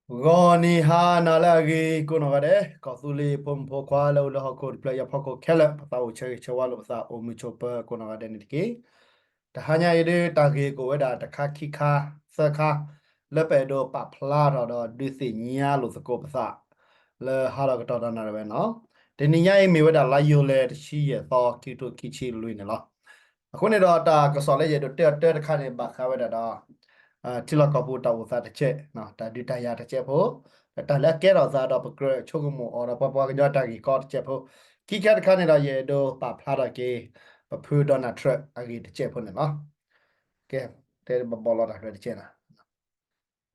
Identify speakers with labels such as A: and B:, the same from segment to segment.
A: Goni ha nalagi kuno kade kosuli pumpo kwala ulah hakul playa phako khela patau che chewalo sa omichopa kuno kade nitki tahanya ide tagi ko weda takha khikha sakha lepedo pa phla do disi nya lo sako pasa le hala ka ta na be no de ni nya mi weda la yo le chi ye tho ki to ki chi lui ne lo အခုနေတော့တာကစော်လေးရတော့တက်ခါနေပါခါဝဲတာတီလကပူတာဝစားတစ်ချက်နော်တာဒီတရတစ်ချက်ဖို့တာလက်ကဲတော့စားတော့ပကရချုံမအော်တော့ပပကညတာကြီးကောတစ်ချက်ဖို့ခိကတ်ခါနေတော့ရတော့ပါဖလာတော့ကေပဖူတော့နာထရက်အကြီးတစ်ချက်ဖို့နော်ကဲတဲ့ဘဘောလာတာတစ်ချက်နာ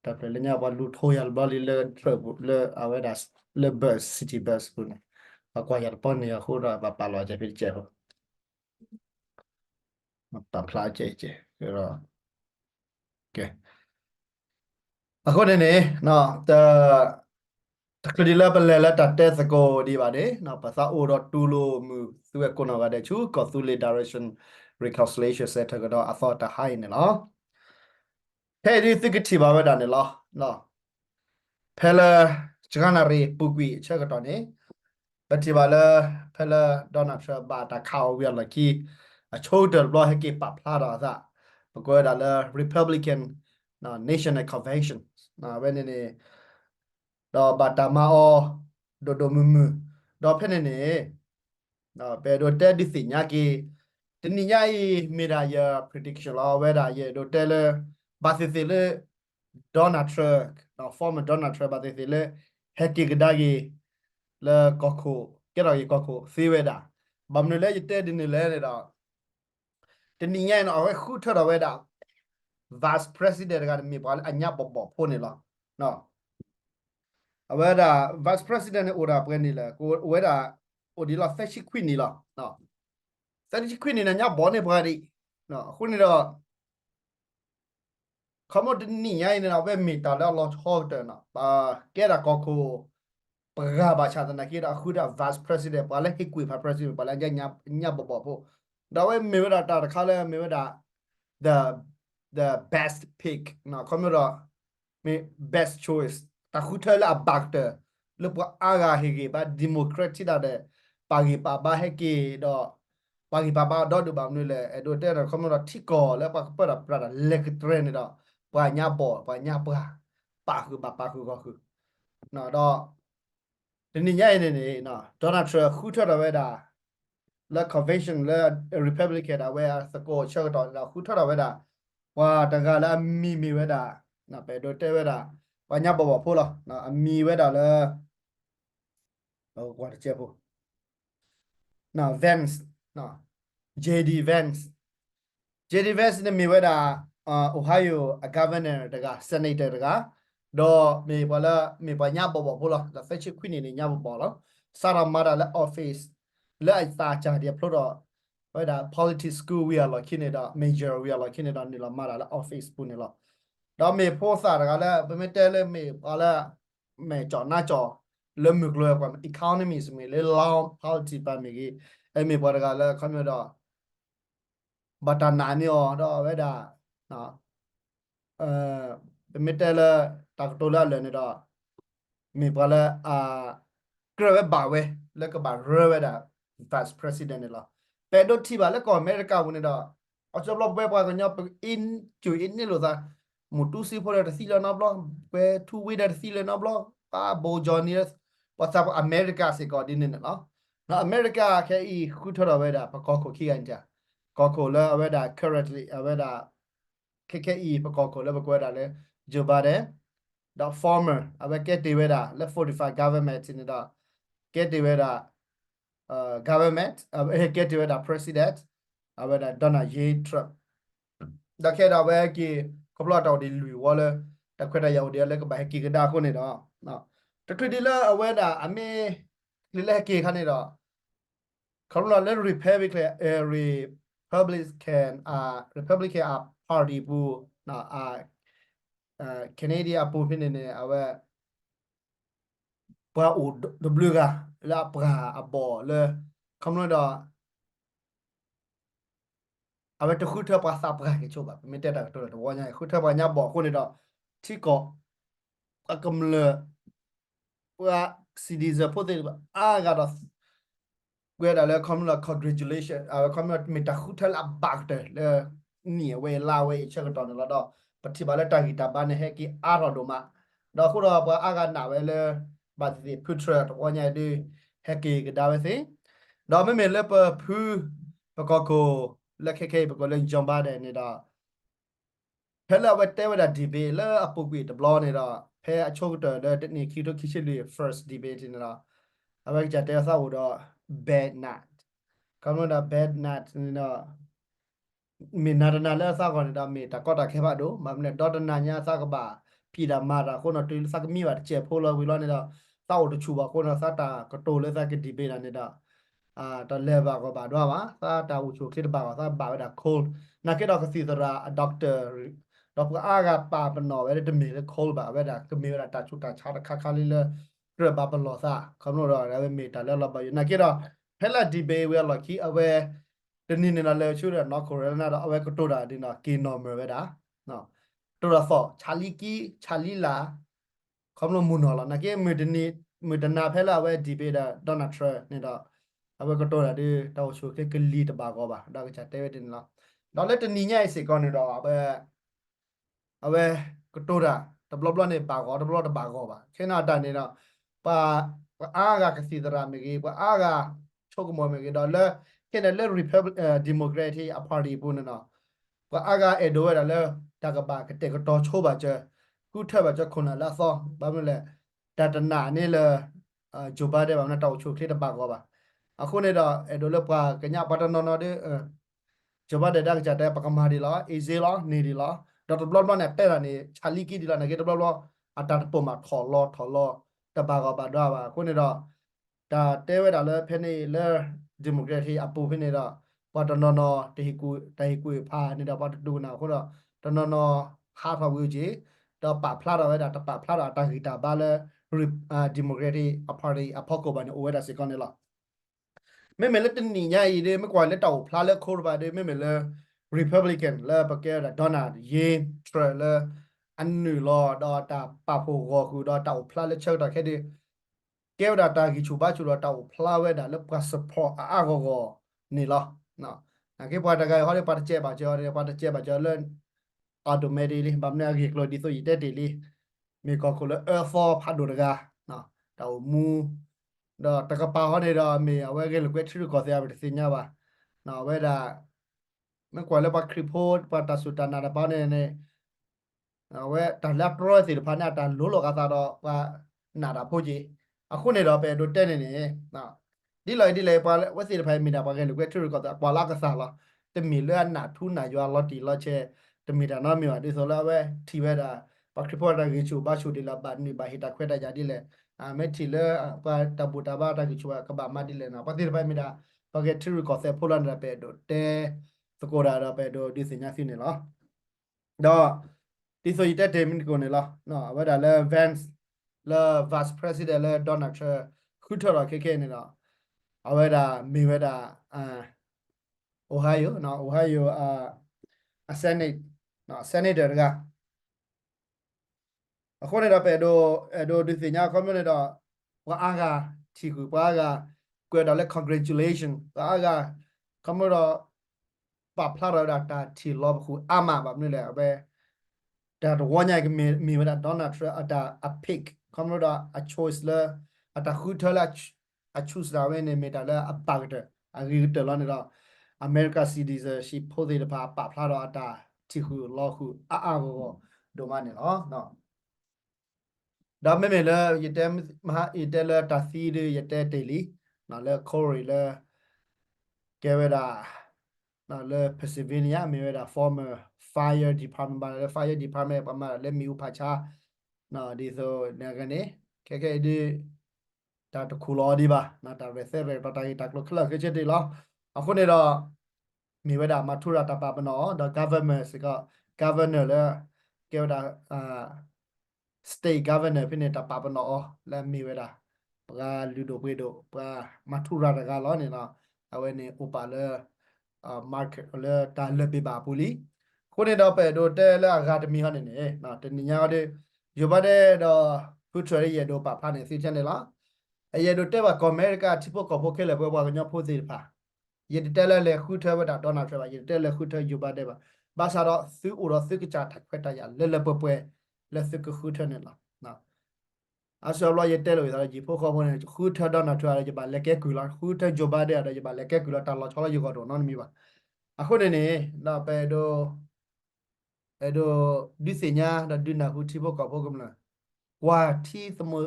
A: တာပလညဘာလူထိုရလဘလီလေထရက်လေအဝဲဒါလေဘတ်စီတီဘတ်ဖို့နော်အကွာရပန်ရခိုးတော့ပါလာချက်ဖြစ်ချက်ဖို့ပါဖလာချက်ချက်ရော Okay. Ako din no, the kredila pelela tate sako di bade, no, pasa uro tulo mu, suwe kono bade chu, ko sule direction reconciliation set ko do aso ta hai ne lo. Hey, di sikiti ba wada ne lo, no. Pela chana re pugwi che ko do ne. Bati ba la pela Donald Trump ba ta kaw wi la ki a chodel lo he ki pa pla da sa. Ko da la Republican no National Convention. No, when in တော့ဘာတာမာအောဒိုဒိုမူမူတော့ဖက်နေနေတော့ဘယ်တော့တက်ဒီစီညာကီတနိညာဤမေရာယာ prediction လောဝဲတာရဲ့တော့တဲလေဘာစီစီလေ Donald Trump တော့ former Donald Trump ဘာစီစီလေဟက်ကီကဒါကြီးလေကောခိုကဲတော့ရေကောခိုစီဝဲတာဘာမနလဲတဲ့ဒီနေလဲတော့တနိညာနော်အခုထတော့ဝဲတာ vice president ကမြေပါအညာပေါ်ဖို့နေလားနော် aweda vice president ne ora pwe ni la ko aweda odila fashi queen ni la no fashi queen ni na nya bo ne bwa ri no khu ni do khomo de ni nya ni na we mi ta la lo ho de na ba ke da ko ko pa ga ba cha na ke da khu da vice president ba le he queen vice president ba la nya bo bo pho da we me da ta kha le me da the the best pick no khomo do me best choice တခုထလာဘတ်တယ်လပအာဂါဟေကေပါဒီမိုကရက်တီဒါတဲ့ပါဂီပါဘာဟေကေတော့ပါဂီပါဘာတော့ဒူဘာမနလေအဲ့တို့တဲ့ခမရတီကောလဲပါပရပရလက်ထရနေတော့ပါညာပေါ်ပါညာပါခုပါခုကခုနော်တော့ဒီနေ့ညနေနေနော်ဒေါ်နယ်ထရခုထတော့ဝဲတာလက် convention လက် republican ဒါဝဲစကောချက်တော့ခုထတော့ဝဲတာဝါတကလာမီဝဲတာနော်ပဲတို့တဲ့ဝဲတာ và nhà bảo bảo phô lo nó mi với đó là qua được chưa phô nào Vance nó JD Vance JD Vance này mi với đó Ohio governor đó senator đó mi bảo là mi bảo nhà bảo bảo phô lo là phải chịu quyết định nhà bảo bảo lo Sarah Mara là office là ai ta chẳng đi phô đó với đó politics school we are like in it major we are like in it on the Mara là office phô này lo đó mẹ phô sa đó là bên mẹ tele mẹ bảo là mẹ chọn na chọn lên mực rồi còn economy mẹ lên lao politics ba mẹ cái em mẹ bảo là không biết đó bắt đầu nãy nữa đó vậy đó đó bên mẹ tele tao tôi là lên đó mẹ bảo là cái vậy bảo vậy là cái bảo rồi vậy đó vice president này là bên đôi khi bảo là còn America bên đó ở trong lúc bây giờ nhau in chữ in như là một tu sĩ phụ được xí lên nó blo về thu vi được xí lên nó blo bồ Johnny bắt đầu America sẽ có đi nên nó America cái ý khu thổ về đã có khi anh chả có là về đã currently về đã cái ý có là về đã là Joe Biden the former về cái đi về đã là 45 government in đó cái đi về đã government cái đi về đã president về đã Donald J Trump đã cái đó về cái có bao đầu đi lùi quaเลยแต่คนเราเดียวเลยก็ไปกี่กระดาษคนนี้เนาะเนาะแต่คือดีแล้วเอาไว้ด่าอเมริกากี่คันนี้เนาะเขาเราเล่น Republican party ปูเนาะCanadian ปูพี่เนี่ยเอาไว้ปะอูดบลูกะแล้วปะอบอเลยคำนวณเนาะเอาไว้จะคุยเท่าภาษาปะกี่ชั่วแบบไม่ได้แต่ตัวตัวว่าไงคุยเท่าปัญญาบอกคนนี้เนาะที่เกาะ akamle wa citizen pote aga da we da le come la congratulation come me ta khutal abak de le ni we la we che ko don la do pati ba le ta gi ta ba ne he ki a ro do ma do khu do ba aga na we le ba ti putra to wa nya de he ki ga da we si do me le pa phu pa ko le ke pa ko le jom ba de ni da ဖဲလာဝတ်တဲဝဒဒီဘေလာအပုကွေတဘလနေတာဖဲအချုပ်တော်တဲ့တနေ့ခီတိုခီချီလီ first debate နေတာအဝဲကြတဲ့ဆောက်တော့ bad nut ကမ္ဘာ bad nut နေတာမေနာရနာလဲဆောက်ကောနေတာမေတကောတာခဲပါတော့မမနဲ့ဒေါ်တနာညာဆောက်ကပါပြည်တာမာတာခုနတူစကမီပါချေဖိုးလောဝီလောနေတာဆောက်တချူပါခုနစတာကတိုလဲစကဒီဘေတာနေတာတလဲပါကပါတော့ပါသာတာဝချူခစ်ပါသာပါဒါ cold နာကေတော့ကစီတရာ doctor တော့အာကပါပနော်ပဲတမီလေ cold ပါပဲဒါကမီရာတာချူတာချာခါခါလေးလေရပါပလောစာခမလို့တော့လည်းမေတာလဲလပါနာကေတော့ဖဲလာဒီဘေဝဲလကီအဝဲတနည်းနေလဲချူရနော်ကိုရနာတော့အဝဲကတိုတာဒီနော်ကီနော်မပဲဒါနော်တိုတာဖောချာလီကီချာလီလာခမလို့မွန်နော်လာနာကေမေတနီမေတနာဖဲလာဝဲဒီဘေတာဒေါနာထရနေတော့အဝဲကတိုတာဒီတော့ချူကေကလီတပါကောပါဒါကချတဲဝဲတင်လားတော့လက်တနီညိုင်စေကောနေတော့အဝဲကတိုတာတဘလဘလနေပါကောတဘလတပါကောပါခေနာတန်နေတော့ပါအားကကစီတရာမေကြီးပါအားကချုပ်ကမောမေကြီးတော့လဲခေနလဲ Republic Democratic Party ပုန်နော်ပါအားကအေဒိုရလဲတကပါကတဲ့ကတော့ချိုးပါချေခုထက်ပါချခုနလာသောဘာမလဲတတနာနေလဲဂျိုဘာတဲ့ဘာမတော့ချိုးခေတပါကောပါအခုနေတော့အေဒိုလဲပါကညာပတနော်နော်တဲ့ဂျိုဘာတဲ့ကကြတဲ့ပကမာဒီလားအေဇေလားနေဒီလားဒေါက်တာဘလော့ဘလော့နဲ့တဲ့ရနေချာလီကီဒီလာနေကေဘလော့ဘလော့အတာပေါ်မှာထော်လောတပါကပါတော့ပါခုနေတော့ဒါတဲဝဲတာလဲဖဲနေလဲဒီမိုကရေစီအပူဖနေတော့ပါတနော်နော်တေကူဖာနေတော့ပါတူနာခုတော့တနော်နော်ဟာဖဝူကြီးတော့ပါဖလာတော့ဝဲတာတပါဖလာတာတာဂီတာပါလဲဒီမိုကရေစီအပါတီအဖောက်ကိုပါနေအိုဝဲတာစကောနေလားမဲမဲလက်တနီညာရီမကွာလက်တောက်ဖလာလက်ခိုးပါမဲမဲလဲ Republican လဲပကဲတာဒေါနာယေထရလဲอันนูรอดอตาปาโปกอคูดอตาพลาเลเชตาแค่ดิเกวดาตากิชูบาชูดอตาพลาเวดาเลปกสปอร์อาโกโกนี่ลอเนาะนะเกปาตากายฮอเลปาตเจบาเจอเรปาตเจบาเจอเลนออโตเมติลิบัมเนกิโคลดิโซยิเตติลิมีกอคูเลเออร์ฟอร์พาดูดกาเนาะตามูดอตะกปาฮอเนดอมีอเวเกลเกทริกอเซียบิสิญญาบาเนาะเวดาไม่กว่าเลปาคริโพดปาตาสุตานาดาปาเนเนဝဲတလက်ပရောစီဖာနာတန်လိုလောကသာတော့ကနာတာဖို့ကြီးအခုနေတော့ပဲတို့တဲ့နေနေနော်ဒီလေပါဝစီဖိုင်မီတာပါကဲလူကထရကတော့ကွာလာကစားလာတမီလွတ်နာထူနာရွာလော်တီလော်ချေတမီတာနော်မြေဒီဆိုလာဝဲထီဝဲတာပတ်ခရီပေါ်တာကြီးချူဘာချူဒီလာဘာနီဘာဟီတာခွဲတာကြဒီလေမဲထီလေပါတဘူတာဘာတာကြီးချူကဘာမဒီလေနော်ပတိဖိုင်မီတာပါကဲထရကောဆက်ဖိုလန်ရပဲတို့တဲစကိုရာရပဲတို့ဒီစညာစီနေလောတော့ဒီဆိုရတဲ့ဒေမင်ကိုနေလားနော်ဝဲဒါလဲ Vance လဲ Vice President လဲ Donald Trump ခုထတော့ခဲနေတော့အဝဲဒါမိဝဲဒါOhio နော် Ohio Senate နော် Senator ကအခုနေတော့ပဲတို့ဒီစညာ community တော့ဘာအားကချီကူဘာကကွယ်တော့လဲ congratulation ဘာက community တော့ပပလာရတာတီလောခုအမပါမလဲပဲဒါတော့ဝညာကမီဝဒဒေါနာထရအတာအပစ်ကမ္ဘာအချိုးစလာအတာခုထလာအချူစလာဝဲနေမီတာလာအပတ်အဂီတလာနေတော့အမေရိကစီဒီဇာရှိဖိုးသေးတပါပဖလာတော့အတာတီခုလောခုအာဘောဒိုမနေနော်ဒါမဲလဲယတဲမဟာအတဲလာတာစီရယတဲတေလီနော်လဲခိုရီလဲကဲဝဒါနော်လဲ Pennsylvania မြေဝဒါ former fire department ပါလဲ fire department ပါမှာလဲမြူဖာချာနော်ဒီဆိုနေကနေခဲဒီဒါတခုလောဒီပါနော်ဒါပဲဆက်ရပတိုင်တက်လို့ခလကချက်ဒီလောအခုနေတော့မြေဝဒါမထူရတာပါပနော်ဒါ government စက governor လဲကဲဝဒါstate governor ဖြစ်နေတာပါပနော်လဲမြေဝဒါပကလူဒိုပွေဒိုပမထူရတာကလောနေနော်အဝဲနေဥပါလဲ market လဲတာလဲပြပါပူလီခုနေတော့ပဲတို့တဲလဲအကာဒမီဟနေနေနော်တနညာတဲ့ อยู่บ้านได้ดอพูดช่วยเยดูป่าพันธุ์สิเช่นนี้ละไอ้เยดูเตว่าก็อเมริกาที่พวกก็พวกเขาเลยพวกว่ากันยอพูดสิป่ะเยดูเตเลยคู่เธอว่าโดนัลด์ทรัมป์เยดูเตเลยคู่เธออยู่บ้านได้ป่ะบาสาระซื้ออุรซื้อกิจการถักไปตายาเลยเปื่อยเลยซื้อก็คู่เธอเนี่ยละนะอาศัยเราเยดูเตเลยแต่จีพวกเขาเนี่ยคู่เธอโดนัลด์ทรัมป์จะบ้านเล็กกุลาคู่เธออยู่บ้านได้อะไรจะบ้านเล็กกุลาตลอดชอลอยู่ก็โดนนั่นมีป่ะอ่ะคนนี้นะไปดูedo disenya da dina huti boka bogamna kwa ti thmo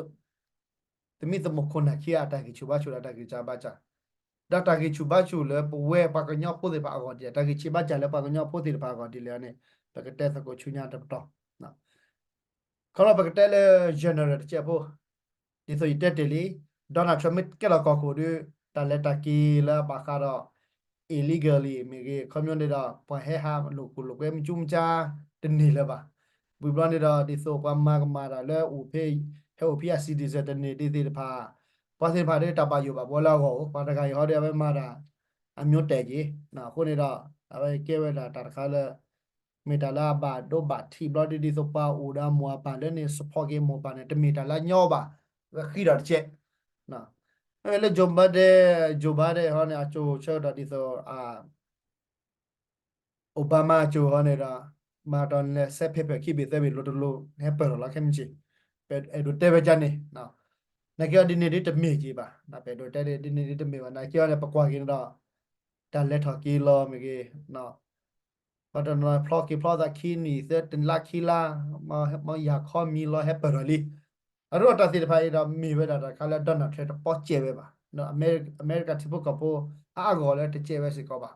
A: temi thmo khona khia ata ki chuba chula ta ki chaba cha data ki chuba chu le pwe pa ka nya pho de pa ko dia ta ki chiba cha le pa ka nya pho de pa ko di le ne ta ka te ko chunya ta to na kono pa ka te le general che po di so ite te li Donald Trump ke la ko ko du ta le ta ki la ba ka ro illegally มีเก community ดอปะเฮฮาลูกลูกเอ็มจุมจ้าตินีเลยปะบุบลอนนี่ดอดิโซความมากมาดาแล้วอูเพย์เฮโอพีอาซีดีเซตนี่ดีพาพอสิพาได้ตาบาอยู่ปะบัวลาโกปาตะกายเขาเดียวไปมาดาอามยเตจีนะคนนี่ดอเอาไปเก็บไว้ดาตาคาเลเมตาลาบาโดบาทีบลอดีดิโซปาอูดามัวปานเลนี่สปอร์เกมมัวปานเนี่ยตเมตาลาญอบะก็ขี้ดอเจนะle jombade hone acho choda diso a Obama cho hone ra ma don le se pepe ki be se be lo he pero la kemji pe edo tebe jane na na kyo di ne de me ji ba na pe do te de ne de me ba na kyo ne pa kwa ki da ta le tho ki lo me ki na pa don na plo ki plo da ki ni se tin la ki la ma ya kho mi lo he pero li အရောတာစီတဖိုင်တော့မိဝဲတာခါလဲဒတ်နာထဲတော့ပေါ့ကျဲပဲပါနော်အမေရိကတိဖို့ကပိုအာဂောလဲတကျဲပဲစီကောပါ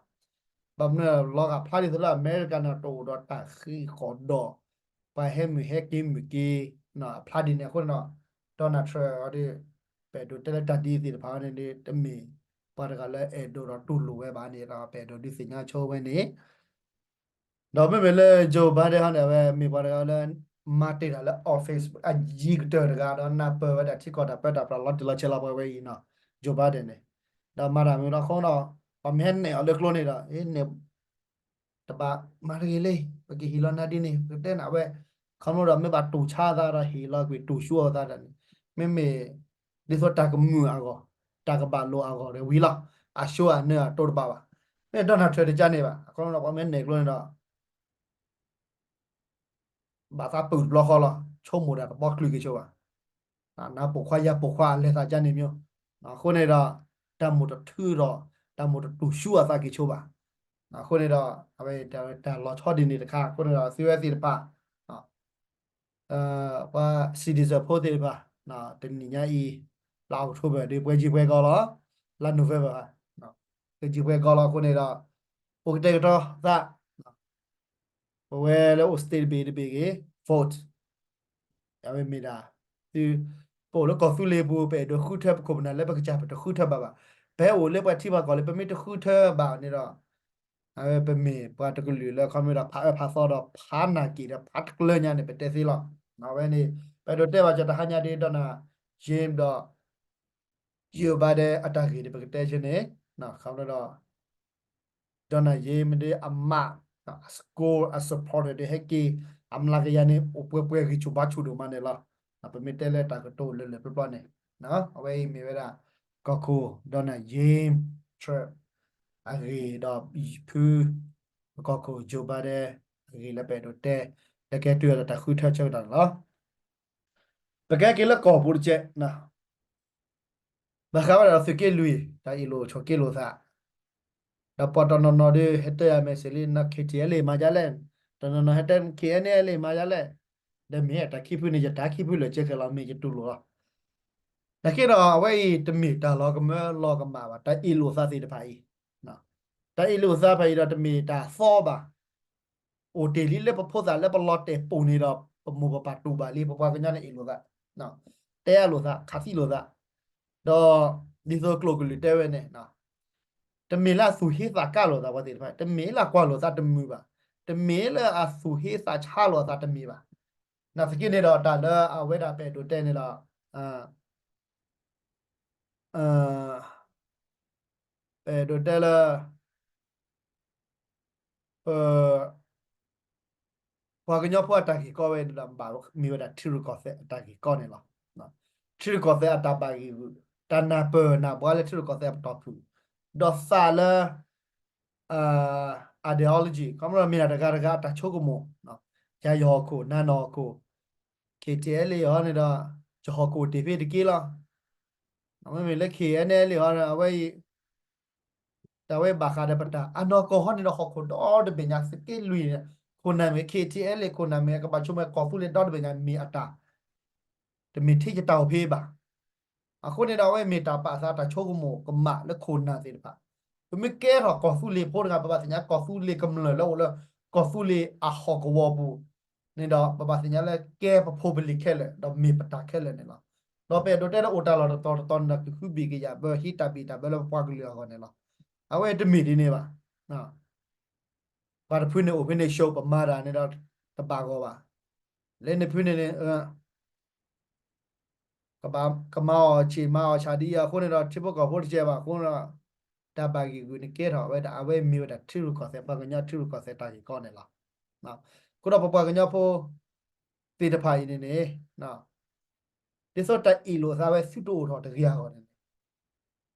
A: ဘာမလဲလောကဖားရီသလားအမေရိကန်တော့တော့တာခီခေါ်တော့ပါဟဲမီဟဲကင်းမီကီနော်ဖားဒီနေခုနော်ဒေါ်နယ်ထရဒီပဲဒိုတဲတာဒီစီတဖားနေတမီပါရကလဲအဲဒိုတော့တူလိုပဲပါနေတာပဲဒိုဒီစညာချိုးပဲနေတော့မဲ့လေဂျိုဘာတဲ့ဟာနဲ့ပဲမိပါရကလည်းမာတေလာလည်း office အကြီးတဲ့ကတော့နာပဝဒတိကောတာပတာပလော့တလချလာပဲဝေးနော်ဂျိုဘာတဲ့နေတော့မာရာမျိုးတော့ခေါတော့ပမဟန်နဲ့အလကလုံးနေတာအေးနေတပါမာရီလေပကီဟီလနာဒီနေတဲ့နာပဲခေါလို့တော့မေပါတူချတာရဟီလာကွေတူရှူတာတယ်မေဒီစတာကမူအကောတာကပါလိုအကောဝီလာအရှိုးအနဲ့တော့ပါပါအဲ့တော့နာထရတဲ့ကြနေပါခေါလို့တော့ပမဟန်နေကလုံးတော့ bà ta bự lo khó lo cho một đợt bóc lưỡi cái chỗ nó bổ khoa ya bổ khoa lên ta chân này miêu nó khôn này đó ta một đợt thư đó ta một đợt đủ xua ta cái chỗ nó khôn này đó à bây ta lo cho đi này khác khôn này đó siêu gì đóว่าซีดีเซอร์โพธิป่ะนะเป็นนี่ยอีเราทุบไปจีบไปก็แล้วลานูเวป่ะนะไปจีบไปก็แล้วคนนี้ละโอเคก็ได้เวลาอุสติบีดีบีกีโฟร์ยังไม่มีดาคือโปรแล้วก็สุเลบูไปดูคู่เทปคนนั้นแล้วไปกระจายไปดูคู่เทปแบบแพ้โอเล็กไปที่มาก่อนเลยไปไม่ดูคู่เทปแบบนี้หรอเอาไปมีปาตะกุลีแล้วเขาไม่รับพาสอดพานากีแล้วพัดเกลือเนี่ยไปเตะสิหรอเอาไว้นี่ไปดูเทปว่าจะทหารดีตอนน่ะเจมส์ดอยูบาเดอัตตากีไปเตะชนี่นะเขาเนี่ย dona ye mede amma score as supported de heki amla ke yani opwe pwe ki chuba chudu manela apa metele ta ko to le pe ne na awe me vera koku dona ye tre agi da pu koku jobare agi le pe do te le ke tu ta khu tha chau da la ba ke ke la ko bu che na ba ka ba su ke lui ta i lo cho ke lo sa da potono no de hete ya meseli na KTL ma jale tono no hete KNL ma jale de me ta kipu ni ta kipu le che kala me je tu lo da ke do wai te me ta lo ga ma ba ta i lo sa si de pai no ta i lo sa pai da te me ta so ba o de li le po sa le po lo te pu ni do mo pa tu ba li pa ga nya ne i lo sa no te ya lo sa kha si lo sa do di so klo klo te we ne no တမေလာဆူဟေစာကလောသာဝတိတဖိုင်တမေလာကွာလောသာတမူပါတမေလာအဆူဟေစာချလောသာတမီပါနာစကိနေတော့တာလာအဝဲတာပဲတို့တဲနေတော့အာပဲတို့တဲလာ พอกันยอพวกตากีก็เว้ดำบามีเวลาทิรุกอเซตากีก็เนี่ยหรอเนาะทิรุกอเซตาบากีตานาเปอร์นาบัวเลทิรุกอเซตอพูดอซาเลเอ่อ ideology ก็มันมีอะไรกันตาโชกุโมเนาะยายอคูนานอคูKTL ยอเนี่ยดอจะฮอกูทีวีตะกี้ละไม่มีเล็กเขียนเนี่ยเลยเอาไว้แต่ไว้บาคาเดปตาอันนอก็ฮอนนี่ดอฮอกูดอเดเบญาสกิลุยเนี่ยคนนั้นมี KTL เลยคนนั้นมีกับบัชชุมกอฟูเลดอเดเบญามีอัตตาแต่มีที่จะเตาเพบะ အခုနေတော့ဝဲမီတာပါစားတာချိုကမိုကမလက်ခုနာစီတပါဘမကဲတော့ကော်ဖူလီပိုကပပစညာကော်ဖူလီကမလလောလကော်ဖူလီအဟောကဝဘူးနေတော့ပပစညာလက်ကဲပဖိုဘလီခဲလေတော့မီပတာခဲလေနေလားတော့ပဲတော့တဲ့အိုတာလာတော့တော်နခုဘီကရဘဟီတာပီတာဘယ်လိုပွားကလေးဟောနေလားအဝဲတမီဒီနေပါနော်ဘာဖွင့်နေအိုဖင်းနေရှုပ်ပမာတာနေတော့တပါကောပါလဲနေဖွင့်နေကဘာကမောချီမောချာဒီယာခုနေတော့တိပကဖို့တကျပါခုနတော့တပါကီကူနေကဲတော့ပဲဒါအဝဲမျိုးတာထီရူကောဆက်ပကညာထီရူကောဆက်တာကြီးကောနေလားနော်ခုတော့ပကညာဖို့တေတဖိုင်နေနေနော်ဒီစောတက်အီလိုစားပဲစုတိုတော့တကရကောနေ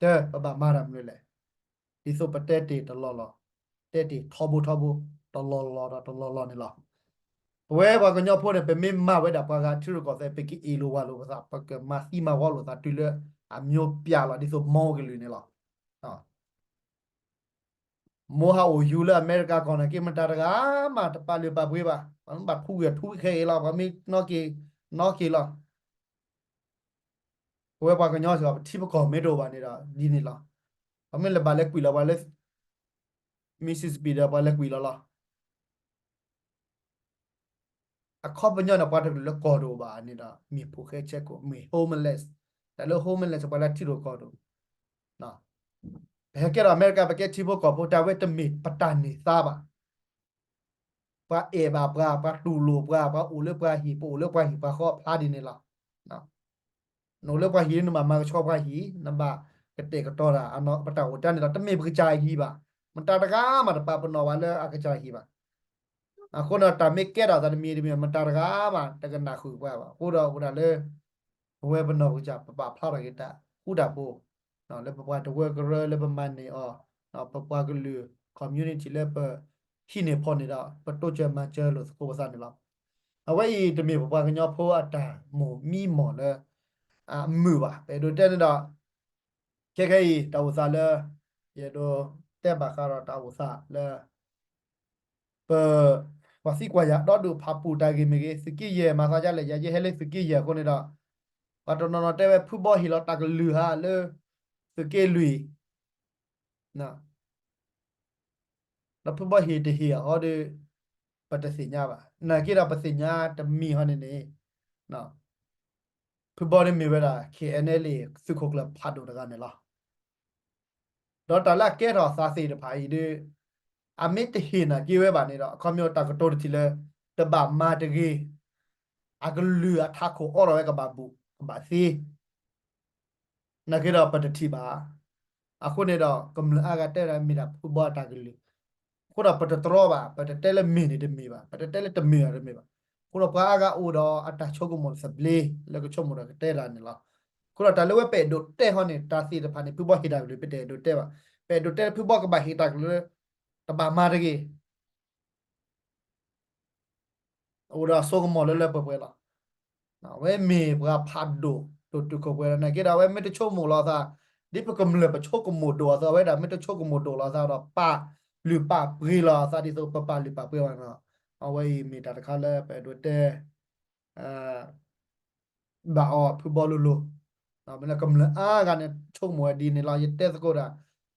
A: တဲ့ပမာရမလို့လေဒီစောပတက်တေတလောလောတက်တေထောဘူးတလောနေလားဝဲဘာကညောဖို့နေပမေမဝဲတာပါကထီရကောဆက်ပကီအီလိုဝါလိုပါပကမစီမဝါလိုတာတူလအမျိုးပြလာဒီဆိုမောကလေးနေလားနော်မိုဟာအိုယူလာအမေရိကကောနကေမတာတကားမတပါလေပါပွေးပါဘာဖူရထူခဲလာဘာမီနော်ကေလာဝဲပါကညောဆိုတိပကောမေတိုပါနေတာဒီနေလားဘာမလဲဘာလဲကွီလာဘာလဲမစ်စစ်ပီဒါဘာလဲကွီလာလားအခုပညောနပါတဘလကောဒိုပါနေတာမီဖူခဲချက်ကိုမီ homeless ဒါလို့ homeless ဘာလဲတီရိုကောဒိုနော်ဘယ်ကဲအမေရိကဘကဲတီဘကောပိုတာဝဲတမီပတန်နေသားပါပါအေဘာပါတူလိုပါဦးလေပါဟီပိုလေပါဟီပါခေါဖလာဒီနေလားနော်နိုလေပါဟီနမချောပါဟီနဘာကတဲ့ကတော့တာအနော်ပတာဝတန်နေတာတမေပကကြိုင်ဟီပါမတတကားမတပါပနောဝါလေအကကြိုင်ဟီပါအခုတော့တမေကဲတာတမီဒီမတတကားမတကနာခုပါဟိုတော့လေဝဲဘနောကြပဖလာရတာဟူတာပိုနော်လေပပတဝဲကရလေပမန်နေအော်နော်ပပကလူ community လေပဟိနေဖော်နေတာပတိုချမချဲလို့စကိုပါစနေလားအဝဲတမေပပကညောဖိုးအတာမိုမီမော်လေမှုပါပဲတို့တဲ့တော့ခဲတာဝစားလေရတော့တဲ့ဘာခါတော့တာဝစားလေပဝစီကွာရတော့ဒူဖာပူတိုင်ဂီမီစကီယေမာစာကြလေရဟဲလေစကီယေကိုနေတော့ဘာတော့နော်တဲ့ဖူဘောဟီလောတာကလူဟာလေစကီလူနော်แล้วพูดว่าเฮดเฮียอ๋อเดปัตสิญญาป่ะนากีราปัตสิญญาตมีฮอนี่นี่เนาะพูดว่าเนี่ยมีเวลา KNL สุขกลับพัดดูกันเนี่ยล่ะတော့တလာကဲတော့စာစီတဖိုင်ဒီအမစ်တဟိနာကြီးဝဲပါနေတော့ကွန်ပျူတာကတိုတီလေတဘာမာတကြီးအကလူအထခိုအော်ရဝဲကဘာဘူးဘာစီနကေတော့ပတတိပါအခုနေတော့ကမ္လအာကတဲ့ရမီတာဖူဘောတာကလူခုတော့ပတတရောပါပတတဲလက်မင်းနေတမီပါပတတဲလက်တမီရမီပါခုတော့ဘာကအိုတော့အတချုကမောစပလေလကချုမရကတဲ့ရနေလားခုတော့တလဝဲပဲဒိုတဲဟောနေတာစီတဖာနေဖူဘောဟိတာကလူပတဲ့ဒိုတဲပါပဲဒိုတဲဖူဘောကဘာဟိတာကလူတဘာမာတကြီးအိုတော့ဆောကမောလလပပွဲလားနော်ဝဲမေဘာဖတ်ဒိုတူကပွဲနေကြတာဝဲမတချုမိုလားသာဒီပကမလပချုကမိုဒိုသာဝဲဒါမတချုကမိုဒိုလားသာတော့ပါလူပါပရီလာသာဒီဆိုပလူပါပွဲဝါနော်အဝဲမေတာတခါလဲပဲဒိုတဲအာဘာအောဖူဘောလူလူနော်မနကမလအာကနေချုမွေဒီနေလာရတဲ့စကိုတာ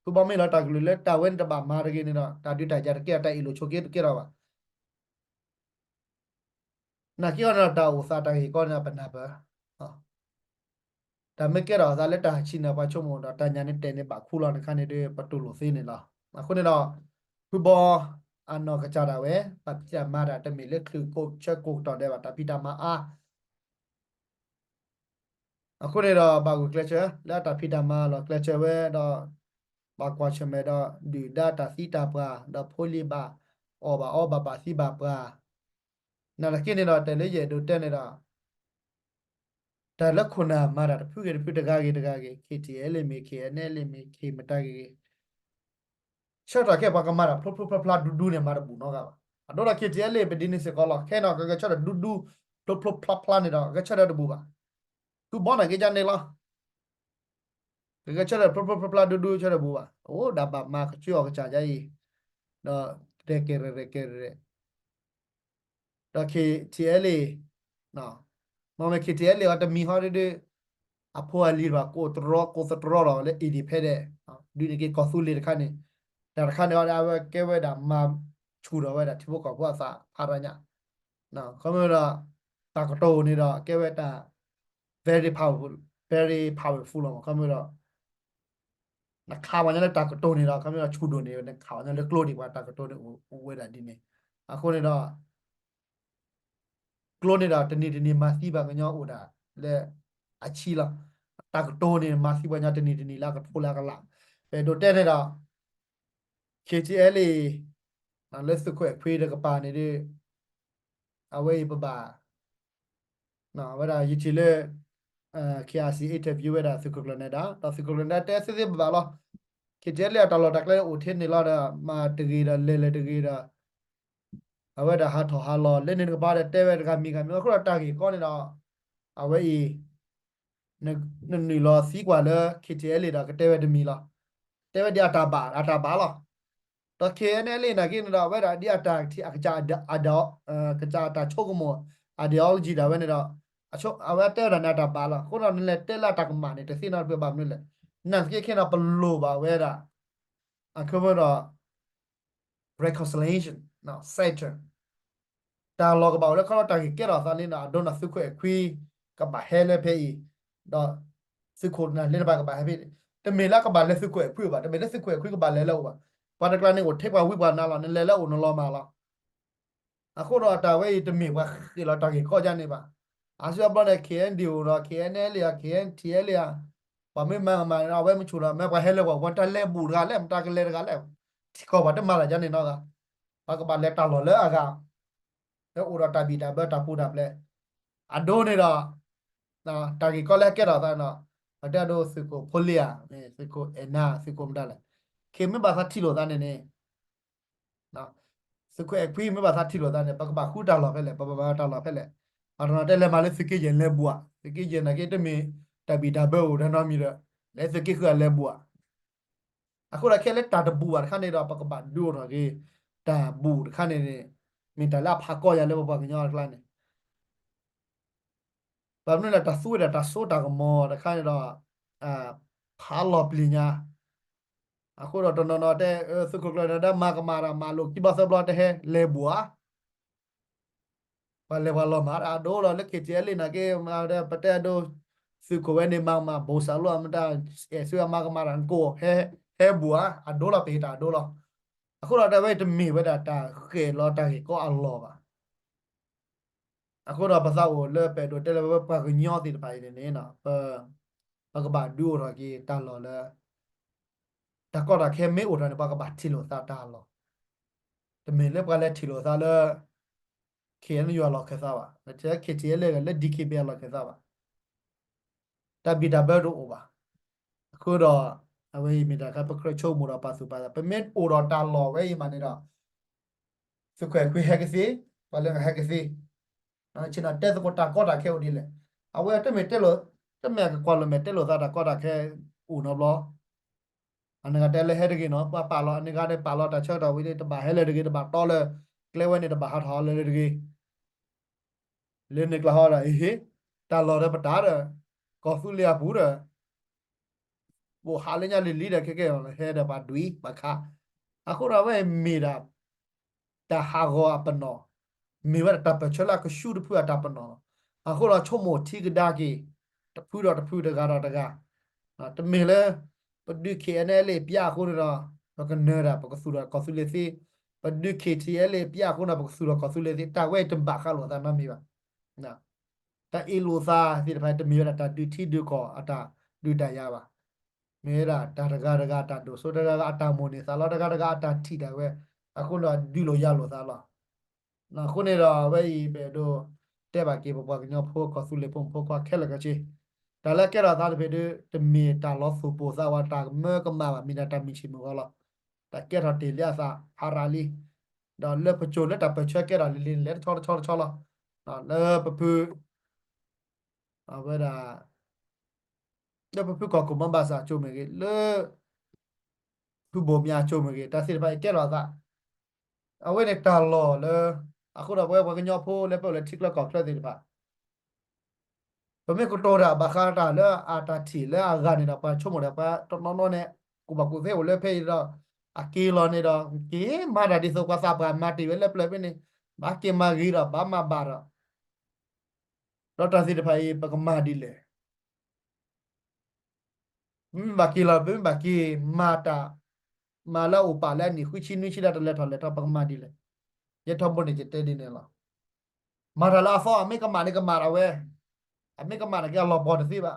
A: ဖူဘောမေလာတာကလူလဲတာဝဲတဘာမာရကြီးနေတော့တာတိတိုင်ကြတဲ့တိုင်လိုချိုကေကေတော့ပါနာကီရတာဥစားတိုင်ကောနာပနာပါဟောဒါမကဲတော့ဇာလက်တာချီနာပါချုံမတော့တညာနဲ့တဲနေပါခူလာနေခါနေတဲ့ပတူလို့သေးနေလားအခုနေတော့ဖူဘောအနော်ကကြတာဝဲပပချမာတာတမီလက်ခလူကိုချက်ကိုတော်တဲ့ပါတပိတာမအားအခုနေတော့ဘာကိုကလချာလာတာပိတာမလောကလချာဝဲတော့ဘာကွာချမဲတော့ဒီဒတာစီတာပါတော့ဖိုလီဘာအော်ဘာပါစီဘာပါ na la kini da tele je do tene da da la khuna mara da phu daga ge KTL me KNL me K mata ge shot da ke ba ka mara pla du ne mara bu no ga adora KTL be dini se ko la ke na ga cha da du pla ne da ga cha da bu ba tu bona ge ja ne la ga cha da pla du cha da bu ba o da ba ma ka chi o ga cha ja yi da re ke da KTL no ma me KTL wa ta mi ha de အဖိုးအလီပါကိုစတရောတော့လေအီဒီဖဲတဲ့ဒီဒီကေကောဆူလီတခါနေဒါတခါနေတော့ကဲဝဲတာမာချူတော့ဝဲတာတိဖို့ကောကွာစာဖာရညာနော်ခမရတာကတိုနေတော့ကဲဝဲတာ very powerful very powerful လို့ခမရနခါဝညာတာကတိုနေတော့ခမရချူတော့နေနဲ့ခါဝညာလေကလိုဒီပါတာကတိုနေဝဲတာဒီနေအခုနေတော့ကလိုနေတာတနေ့မာစီပါကညောအိုတာလေအချီလာတာကတိုနေမာစီပါညာတနေ့လာကဖိုလာကလာအဲဒိုတဲနေတာ KTL လက်စခွဲဖေးတကပါနေတဲ့အဝေးပပါနော်ဝရယီချီလေKRC interview ဝရစကုကလနေတာတော့စကုကလနေတာတဲစစ်ပါလော KTL တော်တော်တက်လဲအိုထင်းနေလာတာမာတကြီးတာလဲတကြီးတာအဝဲတာဟာထော်ဟာလောလဲနေကပါတဲ့တဲဝဲတကမိကမြေခုတော့တာကြီးကောနေတော့အဝဲဤနီလောစီကွာလဲ KTL တာကတဲဝဲတမီလားတဲဝဲဒီအတာပါလားတော့ KNL နာကိနတော့ဝဲတာဒီအတာတီအကကြအတော့ကကြတာချုပ်ကမော ideology ဒါဝဲနေတော့အချုပ်အဝဲတဲရနာတာပါလားခုတော့လည်းတဲလာတကမာနေတစီနာပြပါမလို့လေနန်ကိခေနာပလိုပါဝဲတာအခုတော့ reconciliation now Saturn တာလောကပါလဲခေါတာကိကေရာသလင်းနာဒိုနာစုခွဲခွီကပါဟဲလေဖေးတော့စုခုနာလေပါကပါဟဲဖေးတမေလာကပါလဲစုခွဲခွီပါတမေလဲစုခွဲခွီကပါလဲလောက်ပါပါတကလနေကိုထိပ်ပါဝိပါနာလာနေလဲလောက်နလောမာလာအခုတော့တာဝဲတမေပါဒီလာတာကြီးခေါ်ကြနေပါအာဆီယဘနဲ့ KND တော့ KNL ရ KNTL ရဘာမေမမအဝဲမချူတော့မပါဟဲလဲကဝန်တလဲဘူကလဲမတာကလဲကလဲဒီကောပါတမလာကြနေတော့ကဘာကပါလဲတာလောလဲအကဲဥရတာဘီတာဘတာပူတာလဲအဒိုနေတော့နော်တာကြီးကောလဲကဲတော့သားနော်အတတော့စကိုဖိုလီယာစကိုအနာစကိုမဒါလဲခေမဘာသာတီလို့သားနေနေနော်စကွဲခွေးမဘာသာတီလို့သားနေပကပခူတာလောဖဲလေပပဘာတာလောဖဲလေအရနာတဲလေမလေးစကေဂျန်လေဘွာစကေဂျန်နကေတမီတဘီဒါဘေဒနာမီရလေစကေခလေဘွာအခုရခဲလေတာတဘူခါနေတော့ပကပဒူရကေတာဘူခါနေနေမင်တလာဖာကောရလေဘဘကညောခလာနေဘာမလဲတာဆူရတာဆိုတာကမောခါနေတော့အာဖာလောပလညာအခုတော့တော်တဲ့စုကလဒမာကမာရာမာလို့ကိဘဆဘလတဲ့လေဘွာဘာလေဘာလောမာအဒိုလောလက်ခေကျဲလေးနာကေမာတဲ့ပတဲ့ဒိုစုကိုဝဲနေမဘောဆာလောမတာဆွေမာကမာရန်ကိုဟဲဘွာအဒိုလောပေတာဒိုလောအခုတော့တဲ့ဝဲတမီဝဲတာခေလောတာခေကိုအလောပါအခုတော့ပစောက်ကိုလဲပဲတော့တဲလေပကညောတိတပိုင်နေနော်ပကဘာဒူရောကေတာလောလဲတကောတာခဲမေအိုတာပကဘာတီလိုသာတာလောတမီလဲပကလဲတီလိုသာလဲKN ရလောက်ခစားပါတဲ့ KTL ကလက် DKB လောက်ခစားပါတဘီဒါဘဲတော့ပါအခုတော့အဝေးမီတာကပခရချုံမူတော့ပါစုပါပမက်အိုတော့တာလော်ဝဲမနေတော့စခွဲခွေဟက်ကစီပါလဲဟက်ကစီနော်ချင်တော့တက်စကောတာကောတာခဲဦးဒီလေအဝဲတက်မတက်လို့တက်မြကွာလို့မတက်လို့သာတာကောတာခဲဦးနော်ဘလောအနကတဲလေဟဲတကေနော်ပါလောအနကတဲ့ပါလောတာချောတော့ဝိတဲ့တပါဟဲလေတကေတပါတော့လေကလဲဝဲနေတပါဟာထော်လေတကေလေနေကလာဟောတာဟေးတာလော်ရပတာရကောဖူလျာဘူးရဘိုဟာလညာလီလီတဲ့ခဲခဲဟဲတဲ့ပါဒွီပခါအခုတော့ဝဲမီတာတာဟာဂောအပနောမေဝတာပချလာကရှူဒဖူတာပနောအခုတော့ချုံမိုတီကဒါကီတဖူတော့တဖူတကတော့တကတမေလဲပဒု KNL ပြခုတော့ဘကနေရာပကဆူရကောဆူလေစီပဒု KTL ပြခုတော့ပကဆူရကောဆူလေစီတာဝဲတဘခါလို့တာမမီပါနော်တာအီလိုသာဒီဖိုင်တမေရတာဒူတီဒူကောအတာဒူတရပါမေရာတာတကတာဒိုဆိုတကအတာမိုနေစာလောတကအတာထီတာဝဲအခုတော့ဒူလိုရလို့သားလား na khone ra bai be do te ba ke bo ga nyo pho ko su le phom pho ko khe la ka chi ta la ke ra ta de de te me ta lo su po sa wa ta me ka ma ba mi na ta mi chi mo la ta ke ra te lia sa ha ra li da le pa cho le ta pa che ke ra li le cho la da le pa pu a ba da le pa pu ko ko ma ba sa cho me ke le pu bo mya cho me ke ta si ba ke ra sa a we ne ta lo le a ko da ba ga nyo pho le pa le tik la ko tra de baผมไม่กูโตระบาคาตาเลอาตาทีเลอากานี่นะปะชั่วโมงละปะตอนนอนเนี่ยกูบอกกูเซ่โอเลเพย์ละอากีลอนี่ละกีมาดาดิโซกวาซาปามาติเวลเปลเปนี่บากีมากีระบามาบาระรถตัดสินไปปะกมาดิเลบากีลาเป็นบากีมาตามาลาอุปาเลนี่คุชินุชิดาตเลทอเลทอปะกมาดิเลเยทอมบนี่เจเตดิเนละมาดาลาฟออเมกามานี่กมาระเวอเมกามานี่ก็รอบอดสิบะ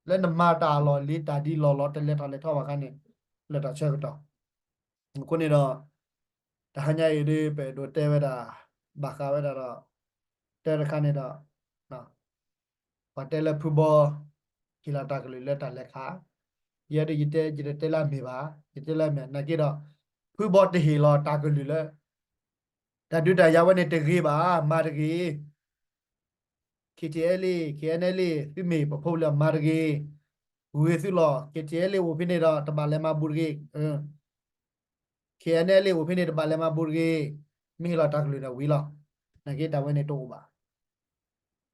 A: lên nằm ma ta lò lý ta đi lò lò tên lên thao vào cái này lên ta chơi cái đó con này đó ta hanya ini pe do te về đó baka về đó te cái này đó na patel là football kila ta cái lên ta lên khá giờ đi chỉ te là mi ba chỉ là mi na kia đó football thì hi lò ta cái lên ta đưa ta giao về này te ghi ba ma ghi KTL KNL พี่มีประพูดแล้วมาร์กีเวสิลอ KTL वो भी नहीं रहा तबालेมาบุรกีKNL वो भी नहीं तबालेมาบุรกีมีเราตักเลยนะวิลานักเก็ตเอาไว้ในตู้บ่า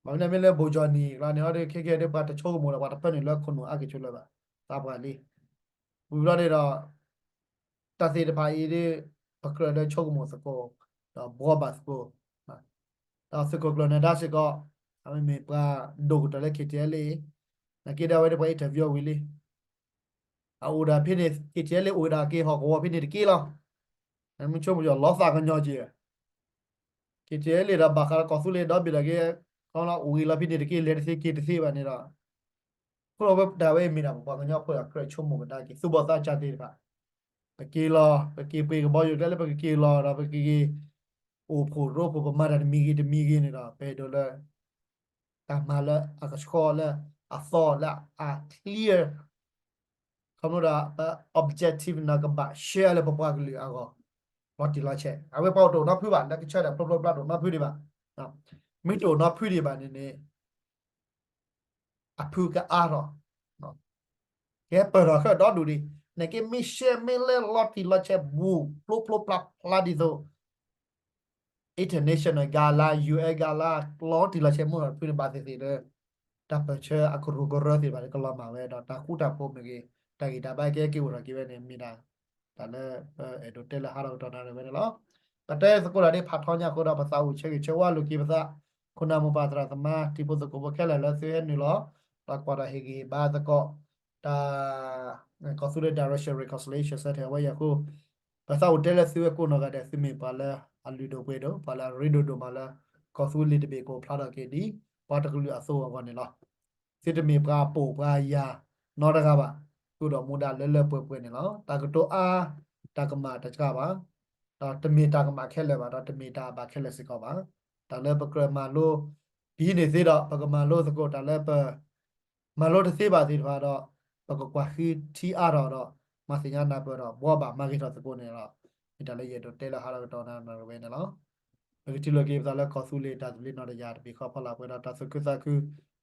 A: บางทีไม่เล่นโบจอนี่เราเนี่ยเราแค่ได้บัตรโชว์หมดแล้วบัตรเพื่อนนี่แล้วคนหนูอากิชุดเลยบ่าตาบกันเลยวิลาเนี่ยเราตัดสินไปได้ปักเกอร์ได้โชว์หมดสกอร์เราบัวบาสกอร์เราสกอร์กลอนได้สกอร์ทำไมไม่ปลาดูตัวเล็ก KTL นักเก็ตเอาไว้ได้ไปอินเทอร์วิววิลลี่เอาอุดาพี่นี่ KTL อุดาเกี่ยหอกว่าพี่นี่ตะกี้หรอนั่นมันช่วงมันจะล้อสากันยอจี KTL เราบักเราก็สู้เลยดอบบิลกี้เขาเราอุ้ยเราพี่นี่ตะกี้เลนส์กีตซี่วันนี้เราพวกเราแบบดาวเอมีนะบอกกันยอเพื่อเกิดชั่วโมงกันได้กี่สุบตาจัดดีป่ะไปกี่รอไปกี่ปีกับบอลอยู่ได้แล้วไปกี่รอเราไปกี่โอ้โหโรคประมาณนั้นมีกี่นี่เราไปดูเลยตามมาแล้วอากาศคอแล้วอ่ะสอดแล้วอ่ะ clear คำนู้นอ่ะ objective นะก็บ่า share เลยบอกว่ากันเลยอ่ะก็รอตีละเช่เอาไว้เป่าตัวนับพื้นบ้านนักกิจการปลดตัวนับพื้นดีป่ะนะไม่ตัวนับพื้นดีป่ะนี่อ่ะพื้นก็อ่ะหรอเนาะแกเปิดเราก็ดอดูดิในเกมไม่เชื่อไม่เล่นรอตีละเช่บูปลุกพลาดิโซ international gala UA gala ล้อตีละเช่มั่วพื้นบ้านสิเลย ta pe che akuru goro ti ba ko la ma we da ta ku ta po me ge ta gi da ba ke wo ra ki we ne mi da ta le e do te la ha ro ta na we ne lo ta te ko la de pha tho nya ko da ba sa u che che wa lu ki ba sa ku na mo ba tra sama ti po so ko bo ke la la se ni lo ta kwa da he gi ba ta ko ta ko su de direction reconciliation sa te wa ya ko ba sa u te le se ko no ga de si mi pa la alu do pe do pa la ri do ma la ko su li de be ko pha da ke di พอตะกุลอาโซกันนี่เนาะสิจะมีปลาปูปลายานอตะกะบะกูดอกมูดาเลเปื่อยๆนี่เนาะตากะโตอาตากะมาตะกะบะตอตะมีตากะมาแค่เลยบะตอตะมีตาบะแค่เลยสิกอบะตาเลปะกรมาโลบีนี่สิดอกปะกะมาโลสกอตาเลปะมาโลตะสิบาสิบาดอกปะกะกว่าคือทีอาดอกดอกมาสิญานาเปดอกบัวบะมากิตอสกอนี่เนาะอิตาลีเยโตเตละหาละตอนานาเวนี่เนาะ Begitu lagi misalnya konsulit dan beli nada jar bi kau pala pada tasu kita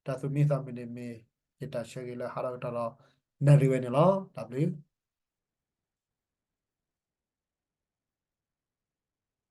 A: tasu misa mene me kita syagila harap talo nari wene lo tabli